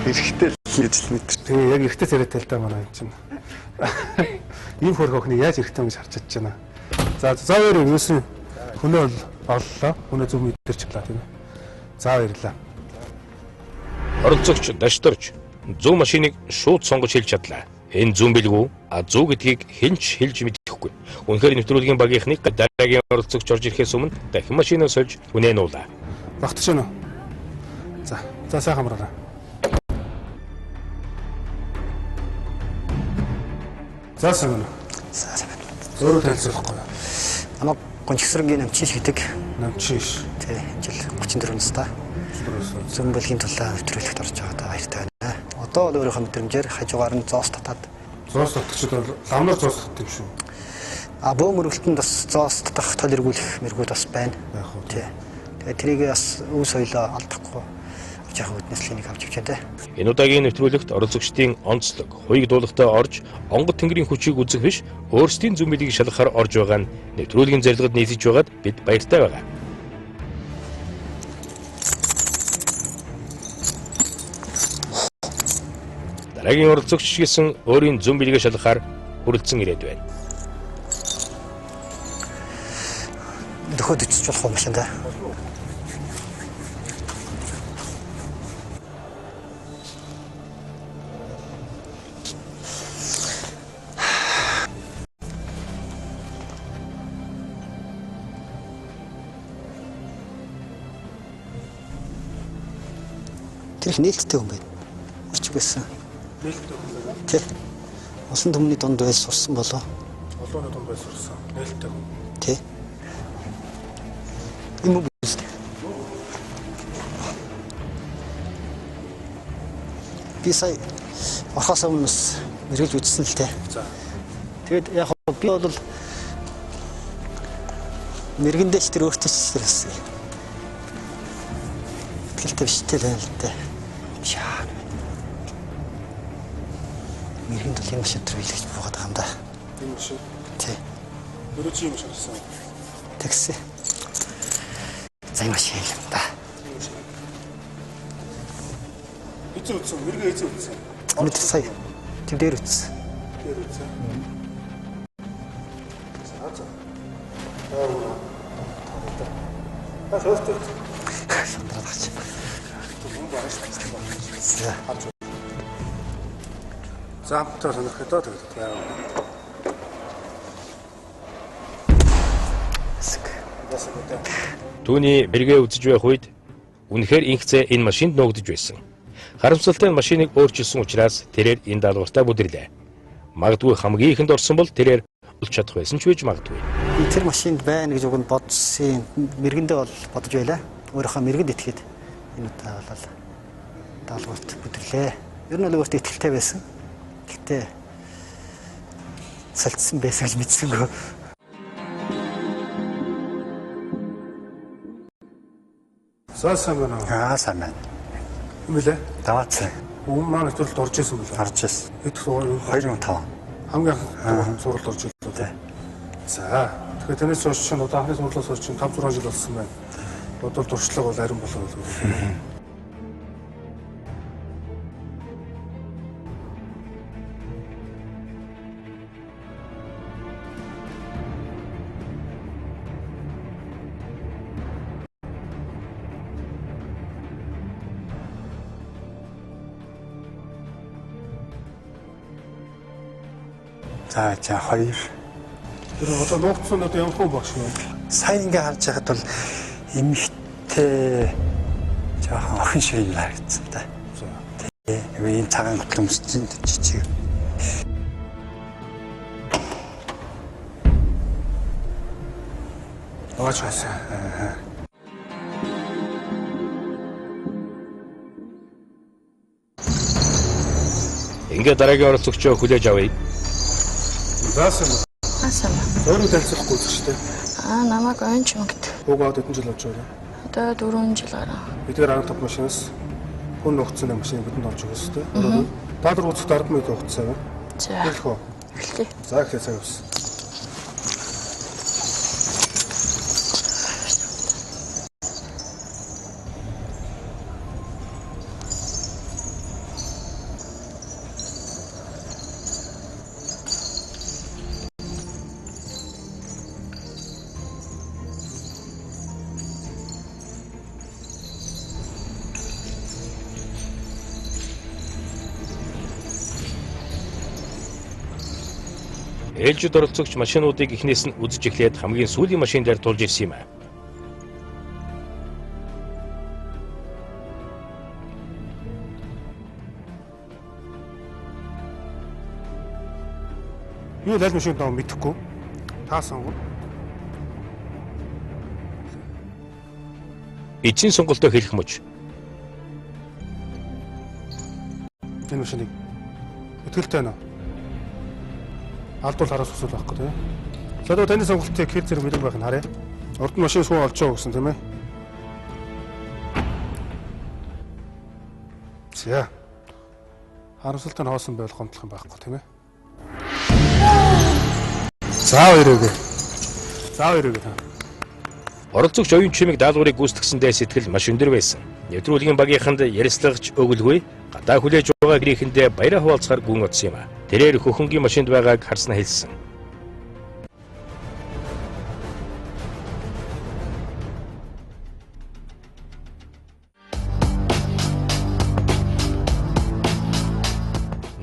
Эрэхтэй л гэж л мэдэр. Тэгээ яг эрэхтэй царайтай л да манай энэ чинь. Ийм хөрх охины яаж эрэхтэй гэж харж чадж байна. За өөр юусэн хүнээ бол оллоо. Хүнээ зөв мэдэрч чадлаа тийм ээ. За баярлаа. Оролцогч Дашторч зөв машиныг шууд сонгож хэлж чадлаа. Энэ зүүн билгүү, зөв гэдгийг хинч хэлж мэдэхгүй. Үнэхээр нэвтрүүлгийн багийнхныг дараагийн оролцогч орж ирэхээс өмнө дахин машинаа сольж хүнээ нуулаа. Багтаж байна уу? За сайхан хамраарай. За сайн. Өөрөө танилцуулахгүй. Намайг Гончигсрынгийн намчиш гэдэг. Намчиш. Тий, жил 34 настай. Зөмбөлгийн тулаан нэвтрүүлэгт орж байгаадаа баяртай байна. Одоо бол өөрийнхөө мэдрэмжээр хажуугаар нь зоос татаад. Зоос татчиход ламнаар зоос татдаг юм шүү. Бөө мөрөлтөнд бас зоос татах тол эргүүлэх мэргүүд бас байна. Тий. Тэгээ тэрийг бас үе соёлоо алдахгүй жаахан үднэслэнийг авч явчаа те. Энэ удаагийн нэвтрүүлэгт оролцогчдын онцлог, хуйг дуулахтай орж, онгод тэнгэрийн хүчийг үзэх биш, өөрсдийн зүүмбэлийг шалгахаар орж байгаа нь нэвтрүүлгийн зорилгод нийцэж байгаад бид баяртай байгаа. Дараагийн оролцогч гэсэн өөрийн зүүмбэлийг шалгахаар хүрэлцэн ирээд байна. Дөхөд ичж болох юм шиг да. Тэр их нээлттэй хүн байна. Орч байсан. Нээлттэй хүн байна. Тэ. Усан төмний дунд байж сурсан болоо. Олооны дунд байж сурсан. Нээлттэй хүн. Тэ. Юм уу? Би сая орхоос өмнө мэргэлж үзсэн л тэ. За. Тэгээд яг би бол мэргэндээ ч тэр өөртөө ч тэр бас итгэлтэй биштэй л байна л дээ. Чаа. Мэргэнд бол юм шиг тэр билгэж буугаад байгаа юм да. Юм шиг. Тий. Өөрөө чи юм ширсэн. Такси. Зай машин юм да. Эцэг үтсэн, мэргээ эцэг үтсэн. Өнөөдөр сая тэр дээр үтсэн. Тэр үтсэн. За. Шофтер. Шантраач. За, тэр сонирхолтой тэгээд. Түүний мэргээ үзэж байх үед үнэхээр инхцээ энэ машинд нуугдж байсан. Харамсалтай нь машиныг өөрчилсөн учраас тэрээр энэ даалгавартаа бүдэрлээ. Магадгүй хамгийн ихэнд орсон бол тэрээр олж чадах байсан ч үгүй магадгүй. Би тэр машинд байна гэж үгэнд бодсон. Мэргэндээ бол бодож байлаа. Өөрийнхөө мэргэнд итгэхэд энэ удаа бол даалгаварт бүдэрлээ. Ер нь л өөртөө итгэлтэй байсан. Гэтэ салцсан байсан гэж мэдсэнгөө. Сайн байна уу? Сайн байна. Юм лээ. Даваац. Өмнө маань зөвлөлд орж исэн мөлий. Орж исэн. Хэд 2005. Хамгийн анх суралт орж ирлээ. Тий. За. Тэгэхээр тэрнээс хойш чинь одоо анхны сурлаас хойш чинь 5-6 жил болсон байна. Бодвол туршлага бол ариун болоо. За 2. Тэр одоо нуугдсан одоо ямар хүн багш вэ? Сайн ингээ харж байхад бол эмхтэй жоохон охин шиг юм харагдсан та. Тий. Энэ цагаан готлон өмссөн жижиг. Аач байсан. Ингээ дараагийн оролцогчоо хүлээж авъя. Заасан. Асаа. Өөрөө танилцахгүй үзэгчтэй. Намайг онч мэгт. Угаад хэдэн жил болж байна? Одоо 4 жил гараа. Эдгээр 15 машинаас хүн нухацсан машин бидэнд орж өгөөс тээ. Та нар үзэх 10 минут хугацаа байна. За. Хэлэх үү? Эхлэе. За ихтэй цаг авсан. Ээлжид оролцогч машинуудыг эхнээс нь үзэж эхлээд хамгийн сүүлийн машин дээр тулж ирсэн юм аа. Би аль машин доо мэдэхгүй. Та сонгоо. Эцсийн сонголтоо хэлэх мөч. Энэ машиныг итгэлтэй байна уу? Алдвал хараас усуул байхгүй тийм. За одоо таны сонголтыг хэр зэрэг мэрэг байх нь харъя. Урд нь машин суу олж байгаа гэсэн тийм ээ. За. Харамсалтай нь хоосон байл гомдлох юм байхгүй тийм ээ. За хоёроо. За хоёроо та. Оролцогч оюун чимэг даалгаврыг гүйцэтгсэндээ сэтгэл маш өндөр байсан. Нэвтрүүлгийн багийнханд ярилцлагч өгөлгүй гадаа хүлээж байгаа гэрээхэндээ баяраа хуваалцахаар гүн утсан юм а. Тэрээр хөхөнгийн машинд байгааг харснаа хэлсэн.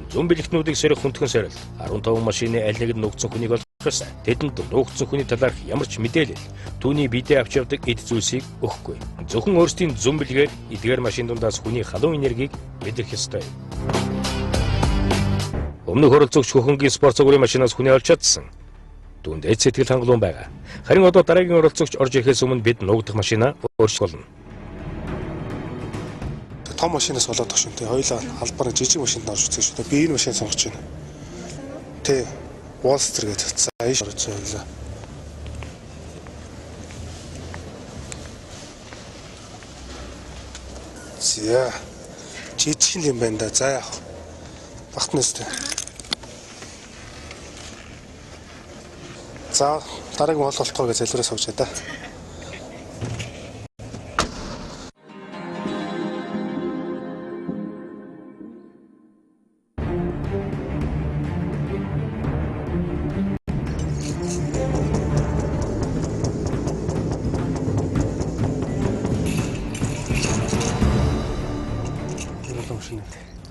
Зүүн бэлэгтнүүдийг сорих хүндхэн сорилт 15 машины аль нэгэнд нуугдсан хүнийг олох ёстой. Тэдэнд нуугдсан хүний талаарх ямар ч мэдээлэл түүний биедээ авч явдаг эд зүйлсийг өгөхгүй. Зөвхөн өөрсдийн зүүн бэлгээр эдгээр машин дундаас хүний халуун энергийг мэдэх ёстой. Өмнөх оролцогч хөхөнгийн спорт цогцлын машинаас хүнээ олж чадсан. Түүнд эд сэтгэл хангалуун байгаа. Харин одоо дараагийн оролцогч орж ирэхээс өмнө бид нуугдах машинаа өөрчлөх болно. Том машинаас болоод тах шин тий. Хоёулаа халбар жижиг машинд орж үзсэн шүү дээ. Би энэ машин сонгож байна. Тий. Wallster гэж цааш орж байлаа. За. Жижиг юм байна да. За яах. Багтнаас тий. За дараагийн бололтгоо гэж залбираа сууж да.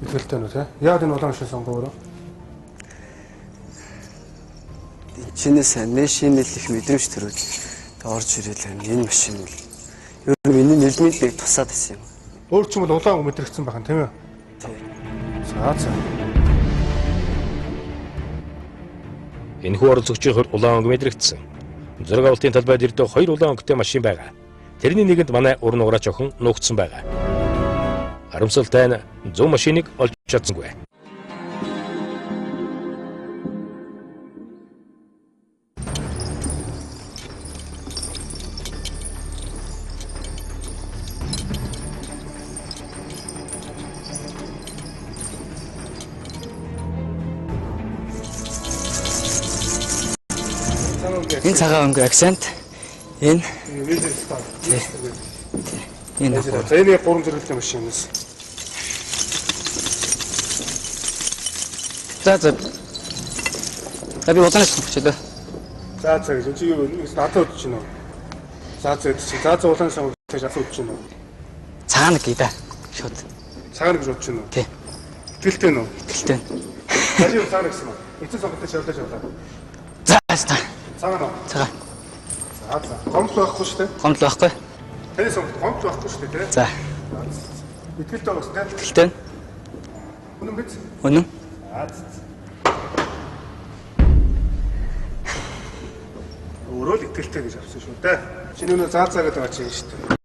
Ихэлтэй нөө тий. Яагаад энэ улаан машин сонгоороо? Чинээс машин их мэдрэмж төрөл орж ирэл энэ машин бол ер нь миний нэлмэдийг тусаад байсан юм. Өөр ч юм бол улаан мэдрэгдсэн байх нь тийм ээ. Тий. За. Энэхүү оролцогчийн хувьд улаан өнгө мэдрэгдсэн. Зураг авалтын талбайд ирдээ 2 улаан өнгөтэй машин байгаа. Тэрний нэгэнд манай уран нуграач охин нуугдсан байгаа. Харамсалтай нь зөв машиныг олж чадсангүй. Энэ цагаан өнгө акцент. Энэ энэ за энэ 3 зэрэглэлийн машинаас. За би улаанаас сонгочлоо. За гэж чи юу надад удаж байна уу? За улаан сонгож асуу удаж байна уу? Цаана гидэ. Шууд. Цаана гэж удаж байна уу? Тий. Итгэлтэй нөө. Итгэлтэй. Хажуу цаана гэсэн үү? Эцэг сонгохтой шавлаа. За. Цаана уу? Цагаан. За. Гомдол байхгүй шүү дээ. Гомдол байхгүй. Таны сонгоход гомдол байхгүй шүү дээ. За. Итгэлтэй байгаас тий. Итгэлтэй. Үнэн биз? Үнэн. Өөрөө л итгэлтэй гэж авсан шүү дээ. Шинэ өнөө заа гэдэг байгаа чинь шүү дээ.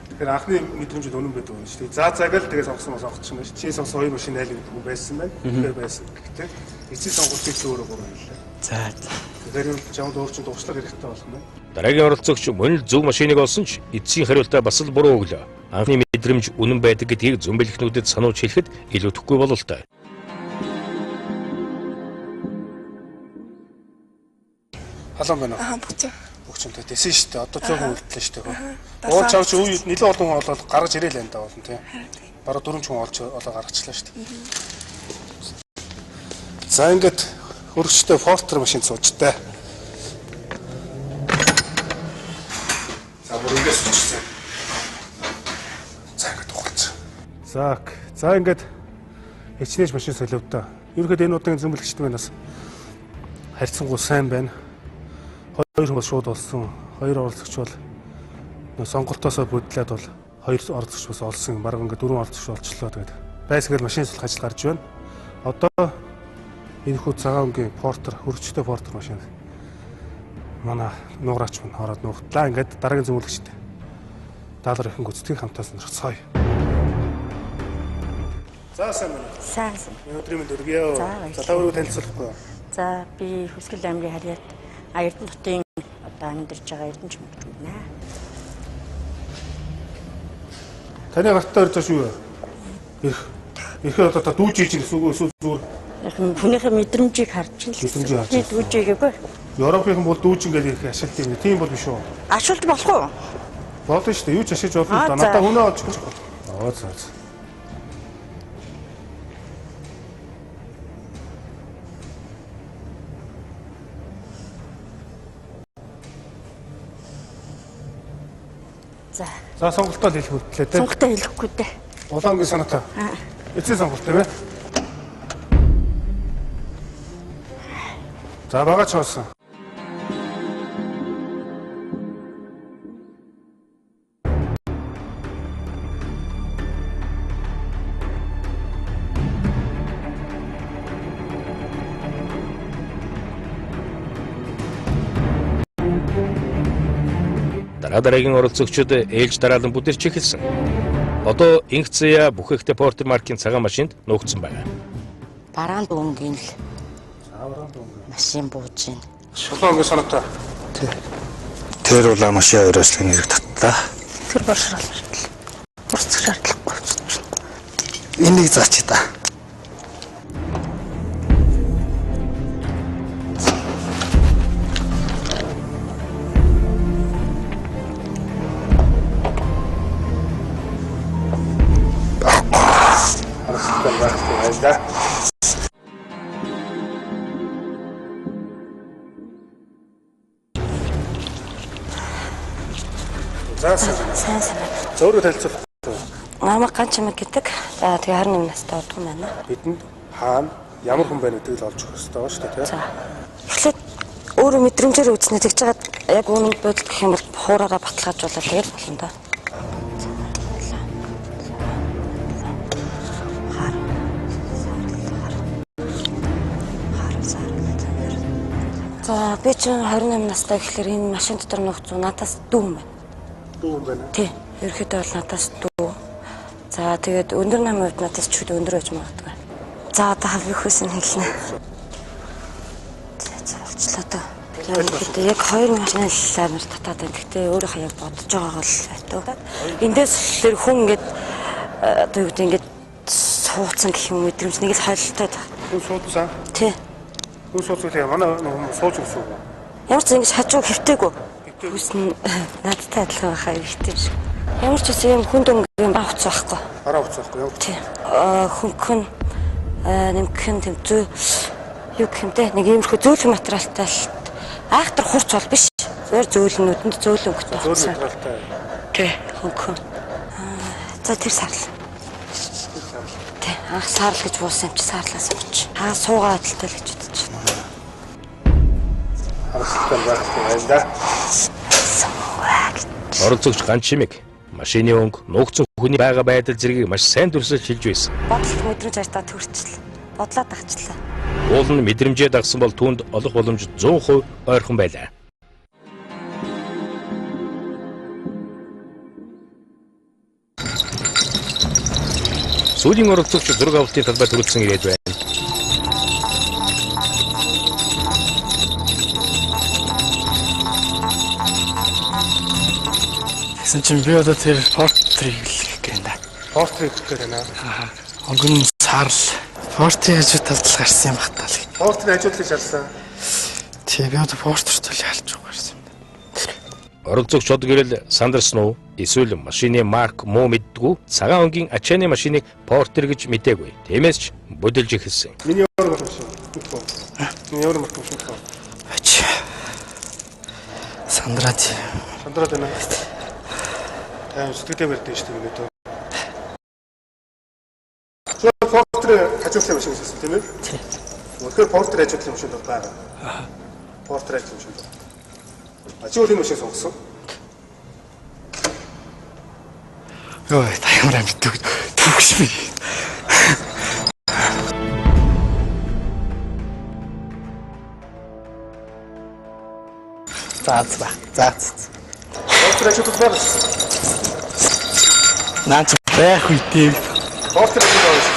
Тэгэхээр анхны мэдрэмжид үнэн байдаг юм шүү дээ. Заа гэл тэгээ сонгочихсон байна шүү. Чи сонгосон 2 машин айл гэдэг хүн байсан байна. Тэгэхээр байсан. Гэхдээ эцсийн сонголтыг ч өөрөө гуйлаа. За. Тэгэхээр чамд өөр чинь дуршлаг хэрэгтэй болно. Дараагийн оролцогч мөн л зөв машиныг олсон ч эцсийн хариултаа бас л буруу өглөө. Анхны мэдрэмж үнэн байдаг гэдгийг зөмбөлхнүүдэд сануулж хэлэхэд илүүдэхгүй болов л таа. Халуун байна уу? Аа бүцэн. Бүгчэнтэй дэсэн шүү дээ. Одоо зөвхөн үлдлээ шүү дээ. Уур чавч үе нэлээд олон хүн олоод гаргаж ирээл энэ даа болно тий. Бараг 4 хүн олоо гаргачлаа шүү дээ. За ингээд хөргөчтэй Фортер машин суучтай. За бүр ингээс суучсан. За ингээд ухалцсан. За ингээд хичнээн машин солиудаа. Ерөнхийдөө энэ удаагийн зөмбөлөгчд манаас харьцангуй сайн байна. 2 хүн шууд болсон. 2 оролцогч бол сонголтоосоо бүдлээд бол 2 оролцогч бас олсон. Бараг ингээд 4 оролцогч болчлоо. Тэгээд байсгаар машин сулах ажил гарч байна. Одоо энэ хүү цагаан өнгийн Портер, хөргөчтэй Портер машин. Манай нуграач мань ороод нуугдлаа. Ингээд дараагийн зөмбөлөгчд даалгар ихэн гүцэтгэх хамтаас нэрцгаая. За сайн байна. Сайн. Өдрийн мэнд өргөё. За та өөрөө танилцуулахгүй. За би Хүсгэл аймгийн Харьяат Эрдэнэтийн одоо амьдарч байгаа Эрдэнэч мөнгөч байна. Таны гартаа ирж байгаа шүү. Ирэхэд одоо та дүүж ийж гэсэн үг эсвэл зүгээр Хүнийхээ мэдрэмжийг харж л би дүүжээгээгүй. Европын бол дүүж ингээд ирэх ашиглт юм. Тийм бол биш үү? Ашиглаж болох уу? Болно шүү дээ. Юу ч ашиглаж болно да. Надаа хүнээ олж гэж байна. Аа за. За сонголтоо хэлэх хүртлээ те. Сонголтоо хэлэхгүй дээ. Улаангийн санаатай. Эцсийн сонголт тийм ээ. За байгаа ч болсон. Дараа дараагийн оролцогчид ээлж дараалан бүдэрч эхэлсэн. Одоо инх зэя бүхэхтэй Портер маркийн цагаан машинд нуугдсан байна. Бараан дүүнгийн л машин бууж байна. Шулуун ингэ санагтай. Тэр улаан машин хоёроос л нэрэг татлаа. Тэр боршрал шаардлага. Бурцах шаардлагагүй. Энийг заач та. Сайн сайн. Зөөрөө танилцуул. Намайг Ганчмаг гэдэг. За тэгээ 21 настай удсан байна. Бидэнд хаана ямар хүн байна гэдгийг л олж өгөх хэрэгтэй байна шүү дээ. За. Эхлээд өөрөө мэдрэмжээр үзнэ тэгж жагаад яг үнэнд бодол гэх юм бол хуураараа баталгаажуулаад тэгээд болно да. За би чинь 28 настай гэхэлэр энэ машин дотор нуугдсан надаас дүү юм байна. Дүү юм байна. Тий. Ерөөхдөө бол надаас дүү. За тэгээд өндөр намын хувьд надаас ч өндөр байж магадгүй. За одоо хавь хүсэн хэлнэ. За олчлоо доо. Яг хоёр машин л амар татаад байна. Гэхдээ өөрийнхөө яг бодож байгаагаа л айтуу. Эндээс тэр хүн ингээд одоо юу гэдэг ингээд суудсан гэх юм мэдрэмж нэг л хойлолтой. Хүн суудсан. Тий. Хүн суудсан манай сууж өгсөн үү? Ямар ч ингэж хажуу хэвтэйгүү. Хүснэ надтай адилхан байхаа ихтэй юм шиг. Ямар ч үсэн юм хүн дөнгөгийн баг хуц байхгүй. Бараа хуц байхгүй юу? Тий. Хөнгөн нэмгэн тэм зөө юу гэх юм те нэг иймэрхүү зөөлөн материалтай л айхтар хурц бол биш. Зөвөр зөөлнүүдэнд зөөлөн өнгөтэй зөөлөн материалтай. Тий. Хөнгөн. За тэр сарлаа. Тий. Анх саарл гэж буусан юм чи саарлаас юм чи. Суугаа адилтай л гэж бодож байна. Харахгүй байх юм да. Оролцогч Ганчмаг машины өнгө нуугдсан хүний байгаа байдал зэргийг маш сайн дүрсэлж хэлж байсан. Бодлого мэдрэмж ажтаа төрчлээ. Бодлоод агчлаа. Уул нь мэдрэмжээ дагсан бол түүнд олох боломж 100% ойрхон байлаа. Сүүлийн оролцогч зураг авалтын талбайд төрүүлсэн ирээд байна. Гэсэн чинь би одоо тэр портрийг хэлэх гээд байна. Портрийг хэлэх гээд байна. Өнгөн саарл. Портрийн хажуу талд гарсан юм бахтаа л. Портрийн хажуу талд шалсан. Тий, би одоо портрт л ялж байгаа юм. Оролцогч од гэрэл сандарсан уу? Эсвэл машины марк муу мэддэггүй цагаан өнгийн ачааны машиныг портер гэж мэдээгүй. Тиймээс ч бүдэлж эхэлсэн. Миний ямар машин? Миний ямар машин? Ач. Сандраад байна. Сэтгэлдээ барьдаг шүү дээ гэдэг. Портер хажуутлын машин гэсэн тийм ээ? Тий. Өнөөдөр портер хажуутлын машин байна. Портер хажуутлын машин. Хажуутлын машин сонгосон. Ой, та ямар амьд төгш би. За. Портер хажуутлын байна. Наач байх үедээ портер хажуутлын.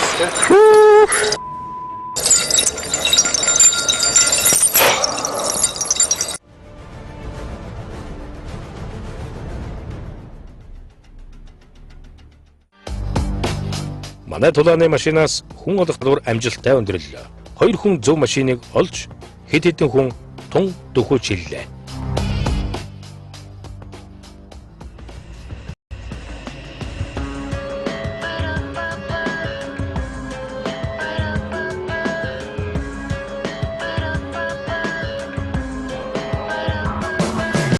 Манай тулааны машинаас хүн олох дур амжилттай өндөрлөө. Хоёр хүн зөв машиныг олж хэд хэдэн хүн тун дөхөж хиллээ.